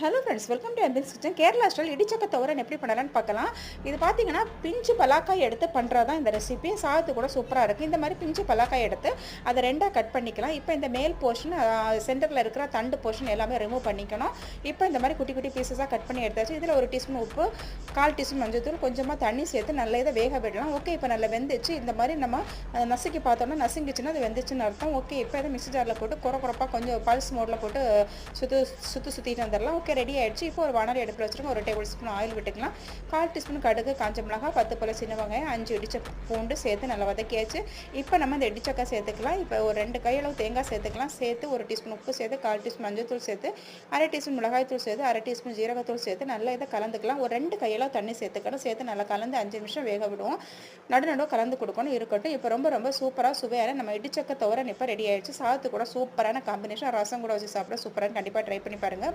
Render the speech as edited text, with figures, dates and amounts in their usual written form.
Hello friends, welcome to எம்பிள்ஸ் kitchen. Kerala style இடிச்சக்க துவரன் எப்படி பண்ணலான்னு பார்க்கலாம். இது பார்த்தீங்கன்னா பிஞ்சு பலாக்காய் எடுத்து பண்ணுறது தான் இந்த ரெசிபி. சாதத்து கூட சூப்பராக இருக்குது. இந்த மாதிரி பிஞ்சு பலாக்காய் எடுத்து அதை ரெண்டாக கட் பண்ணிக்கலாம். இப்போ இந்த மேல் போர்ஷன், சென்டரில் இருக்கிற தண்டு போர்ஷன் எல்லாமே ரிமூவ் பண்ணிக்கணும். இப்போ இந்த மாதிரி குட்டி குட்டி பீசஸாக கட் பண்ணி எடுத்தாச்சு. இதில் 1 டீஸ்பூன் உப்பு, 1/4 டீஸ்பூன் மஞ்சள்தூள், கொஞ்சமாக தண்ணி சேர்த்து நல்லா இதை வேக விடலாம். ஓகே, இப்போ நல்லா வெந்துச்சு. இந்த மாதிரி நம்ம நசுக்கி பார்த்தோம்னா நசுங்கிச்சுன்னா அது வெந்துச்சுன்னு அர்த்தம். ஓகே, இப்போ இதை மிக்ஸி ஜாரில் போட்டு குறப்பாக கொஞ்சம் பல்ஸ் மோடில் போட்டு சுற்றிட்டு வந்துடலாம். ஓகே, ரெடி ஆகிடுச்சு. இப்போ ஒரு வானல் எடுத்து வச்சுருங்க. 1 டேபிள் ஸ்பூன் ஆயில் விட்டுக்கலாம். 1/4 டீஸ்பூன் கடுகு, காஞ்ச மிளகாய், 10 போல் சின்ன வெங்காயம், 5 இடிச்ச பூண்டு சேர்த்து நல்லா வதக்கியாச்சு. இப்போ நம்ம இந்த இடிச்சக்காய் சேர்த்துக்கலாம். இப்போ ஒரு 2 கையளவு தேங்காய் சேர்த்துக்கலாம். சேர்த்து 1 டீஸ்பூன் உப்பு சேர்த்து, 1/4 டீஸ்பூன் மஞ்சள்தூள் சேர்த்து, 1/2 டீஸ்பூன் மிளகாய்த்தூள் சேர்த்து, 1/2 டீஸ்பூன் ஜீரகத்தூள் சேர்த்து நல்லா இதை கலந்துக்கலாம். ஒரு 2 கையளவு தண்ணி சேர்த்துக்கணும். சேர்த்து நல்லா கலந்து 5 நிமிஷம் வேக விடுவோம். நடுநடுவு கலந்து கொடுக்கணும். இருக்கட்டும். இப்போ ரொம்ப சூப்பராக சுவையான நம்ம இடிச்சக்க துவரன் இப்போ ரெடி ஆயிடுச்சு. சாதத்து கூட சூப்பரான காம்பினேஷன். ரசம் கூட வச்சு சாப்பிட சூப்பரான. கண்டிப்பாக ட்ரை பண்ணி பாருங்கள்.